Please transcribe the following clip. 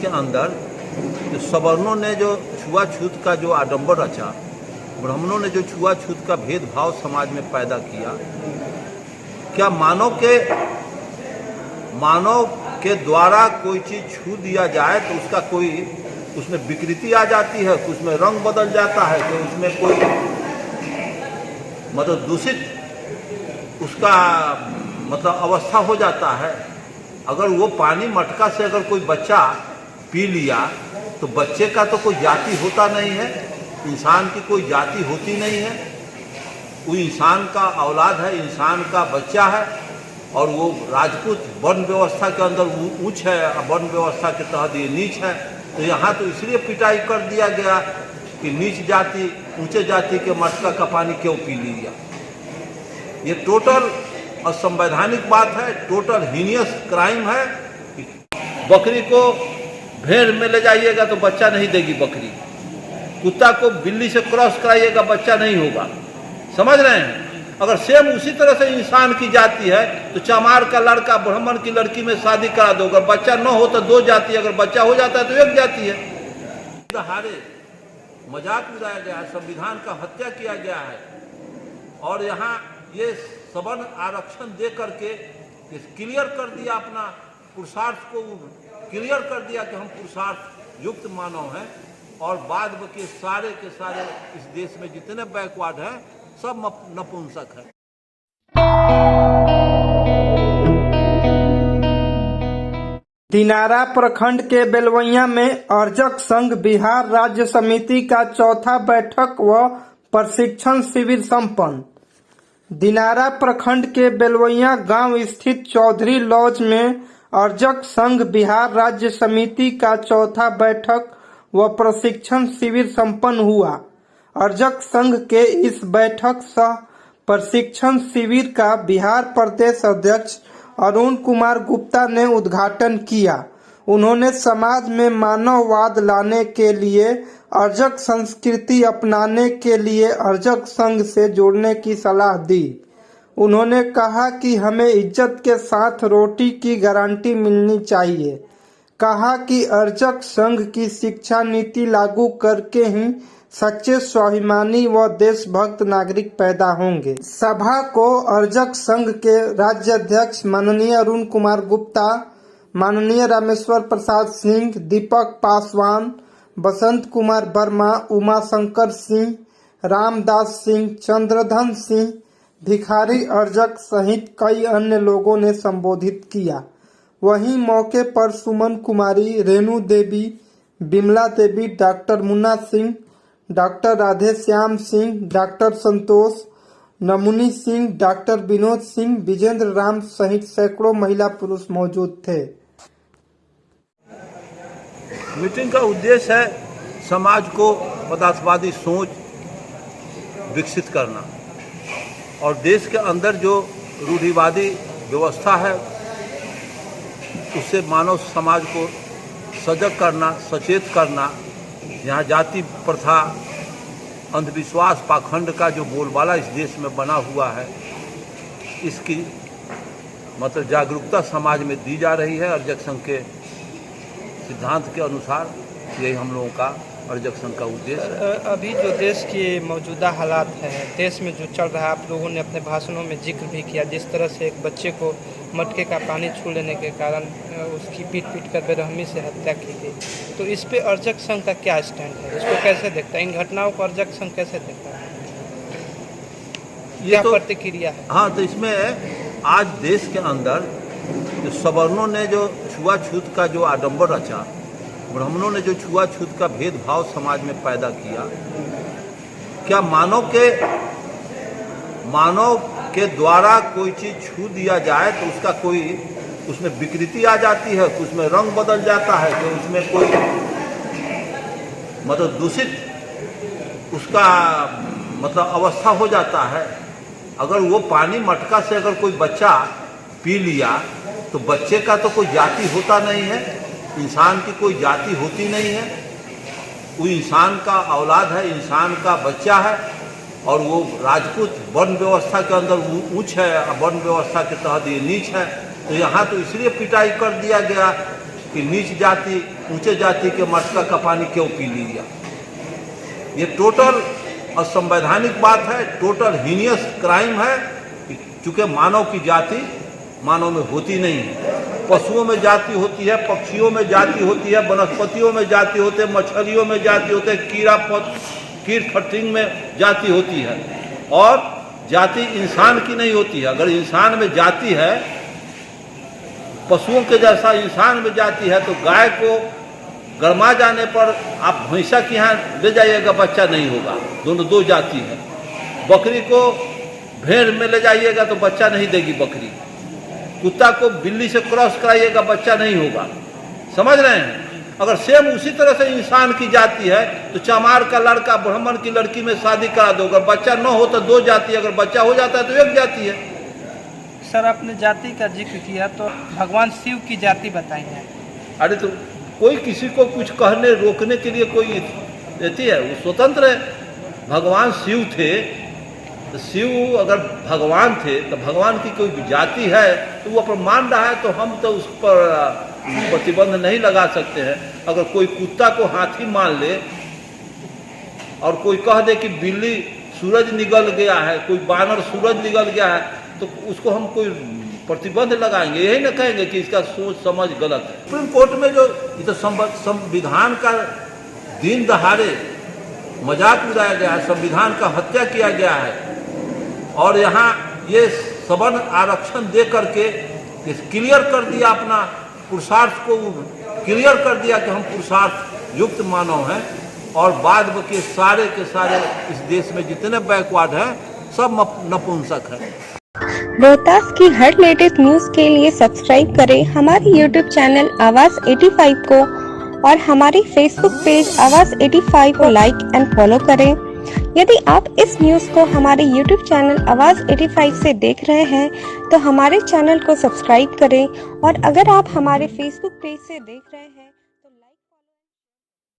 के अंदर जो सवर्णों ने जो छुआछूत का जो आडंबर रचा, ब्राह्मणों ने जो छुआछूत का भेदभाव समाज में पैदा किया, क्या मानव के द्वारा कोई चीज़ छू दिया जाए तो उसका कोई उसमें विकृति आ जाती है, उसमें रंग बदल जाता है, कि उसमें कोई मतलब दूषित उसका मतलब अवस्था हो जाता है। अगर वो पानी मटका से अगर कोई बच्चा पी लिया तो बच्चे का तो कोई जाति होता नहीं है, इंसान की कोई जाति होती नहीं है, वो इंसान का औलाद है, इंसान का बच्चा है। और वो राजपूत वर्ण व्यवस्था के अंदर उच्च है, वर्ण व्यवस्था के तहत ये नीच है। तो यहाँ तो इसलिए पिटाई कर दिया गया कि नीच जाति ऊंचे जाति के मटका का पानी क्यों पी लिया। ये टोटल असंवैधानिक बात है, टोटल हीनियस क्राइम है। बकरी को भेड़ में ले जाइएगा तो बच्चा नहीं देगी बकरी, कुत्ता को बिल्ली से क्रॉस कराइएगा बच्चा नहीं होगा, समझ रहे हैं। अगर सेम उसी तरह से इंसान की जाति है तो चमार का लड़का ब्राह्मण की लड़की में शादी करा दो, अगर बच्चा न हो तो दो जाति, अगर बच्चा हो जाता है तो एक जाति है। दहाड़े मजाक उड़ाया गया है, संविधान का हत्या किया गया है। और यहाँ ये सवर्ण आरक्षण दे करके क्लियर कर दिया, अपना पुरुषार्थ को क्लियर कर दिया कि हम पुरुषार्थ युक्त मानव हैं। और बाद के सारे इस देश में जितने बैकवर्ड हैं सब नपुंसक है। दिनारा प्रखंड के बेलवैया में अर्जक संघ बिहार राज्य समिति का चौथा बैठक व प्रशिक्षण शिविर संपन्न। दिनारा प्रखंड के बेलवैया गांव स्थित चौधरी लॉज में अर्जक संघ बिहार राज्य समिति का चौथा बैठक व प्रशिक्षण शिविर संपन्न हुआ। अर्जक संघ के इस बैठक सह प्रशिक्षण शिविर का बिहार प्रदेश अध्यक्ष अरुण कुमार गुप्ता ने उद्घाटन किया। उन्होंने समाज में मानववाद लाने के लिए अर्जक संस्कृति अपनाने के लिए अर्जक संघ से जुड़ने की सलाह दी। उन्होंने कहा कि हमें इज्जत के साथ रोटी की गारंटी मिलनी चाहिए। कहा कि अर्जक संघ की शिक्षा नीति लागू करके ही सच्चे स्वाभिमानी व देशभक्त नागरिक पैदा होंगे। सभा को अर्जक संघ के राज्य अध्यक्ष माननीय अरुण कुमार गुप्ता, माननीय रामेश्वर प्रसाद सिंह, दीपक पासवान, बसंत कुमार वर्मा, उमा शंकर सिंह, रामदास सिंह, चंद्रधन सिंह, भिखारी अर्जक सहित कई अन्य लोगों ने संबोधित किया। वहीं मौके पर Suman Kumari, Renu Devi, Bimla Devi, doctor Munna Singh, doctor Radhe Shyam Singh, doctor Santosh, Namuni Singh, doctor Vinod Singh, Vijendra Ram सहित सैकड़ों महिला पुरुष मौजूद थे। मीटिंग का उद्देश्य है समाज को पदार्थवादी सोच विकसित करना और देश के अंदर जो रूढ़िवादी व्यवस्था है उससे मानव समाज को सजग करना, सचेत करना। यहाँ जाति प्रथा, अंधविश्वास, पाखंड का जो बोलबाला इस देश में बना हुआ है, इसकी मतलब जागरूकता समाज में दी जा रही है। अर्जक संघ के सिद्धांत के अनुसार यही हम लोगों का अर्जक संघ का उद्देश्य है। अभी जो देश के मौजूदा हालात हैं, देश में जो चल रहा है, आप लोगों ने अपने भाषणों में जिक्र भी किया, जिस तरह से एक बच्चे को मटके का पानी छू लेने के कारण उसकी पीट कर बेरहमी से हत्या की गई। तो इस पे अर्जक संघ का क्या स्टैंड है, इसको कैसे देखता है, इन घटनाओं को अर्जक संघ कैसे देखता है, क्या प्रतिक्रिया है? हाँ, तो इसमें आज देश के अंदर जो सवर्णों ने जो छुआछूत का जो आडंबर रचा, ब्राह्मणों ने जो छुआछूत का भेदभाव समाज में पैदा किया, क्या मानव के द्वारा कोई चीज़ छू दिया जाए तो उसका कोई उसमें विकृति आ जाती है, उसमें रंग बदल जाता है, कि उसमें कोई मतलब दूषित उसका मतलब अवस्था हो जाता है। अगर वो पानी मटका से अगर कोई बच्चा पी लिया तो बच्चे का तो कोई जाति होता नहीं है, इंसान की कोई जाति होती नहीं है, वो इंसान का औलाद है, इंसान का बच्चा है। और वो राजपूत वर्ण व्यवस्था के अंदर उच्च है, वर्ण व्यवस्था के तहत ये नीच है। तो यहाँ तो इसलिए पिटाई कर दिया गया कि नीच जाति ऊंचे जाति के मटका का पानी क्यों पी लिया। ये टोटल असंवैधानिक बात है, टोटल हीनियस क्राइम है। चूँकि मानव की जाति मानव में होती नहीं है, पशुओं में जाति होती है, पक्षियों में जाति होती है, वनस्पतियों में जाति होते हैं, मछलियों में जाति होते हैं, कीट फतिंग में जाति होती है, और जाति इंसान की नहीं होती है। अगर इंसान में जाति है, पशुओं के जैसा इंसान में जाति है, तो गाय को गरमा जाने पर आप भैंसा के यहाँ ले जाइएगा, बच्चा नहीं होगा, दोनों दो जाति है। बकरी को भेड़ में ले जाइएगा तो बच्चा नहीं देगी बकरी। कुत्ता को बिल्ली से क्रॉस कराइएगा, बच्चा नहीं होगा। समझ रहे हैं? अगर सेम उसी तरह से इंसान की जाति है तो चमार का लड़का ब्राह्मण की लड़की में शादी करा दो, अगर बच्चा न हो तो दो जाति, अगर बच्चा हो जाता है तो एक जाति है। सर, आपने जाति का जिक्र किया तो भगवान शिव की जाति बताई है। अरे तो कोई किसी को कुछ कहने रोकने के लिए कोई देती है, वो स्वतंत्र है। भगवान शिव थे तो शिव अगर भगवान थे तो भगवान की कोई जाति है तो वो अपन मान रहा है, तो हम तो उस पर प्रतिबंध नहीं लगा सकते हैं। अगर कोई कुत्ता को हाथी मान ले और कोई कह दे कि बिल्ली सूरज निकल गया है, कोई बानर सूरज निकल गया है, तो उसको हम कोई प्रतिबंध लगाएंगे? यही ना कहेंगे कि इसका सोच समझ गलत है। सुप्रीम कोर्ट में जो ये तो संविधान का दिन दहाड़े मजाक उड़ाया गया है, संविधान का हत्या किया गया है, और यहाँ ये सवर्ण आरक्षण दे करके क्लियर कर दिया, अपना पुरुषार्थ को क्लियर कर दिया कि हम पुरुषार्थ युक्त मानव हैं, और बाद के सारे इस देश में जितने बैकवर्ड हैं सब नपुंसक हैं। रोहतास की हर लेटेस्ट न्यूज के लिए सब्सक्राइब करें हमारे यूट्यूब चैनल आवाज 85 को, और हमारे फेसबुक पेज आवाज 85 को लाइक एंड फॉलो करें। यदि आप इस न्यूज को हमारे यूट्यूब चैनल आवाज 85 से देख रहे हैं तो हमारे चैनल को सब्सक्राइब करें, और अगर आप हमारे फेसबुक पेज से देख रहे हैं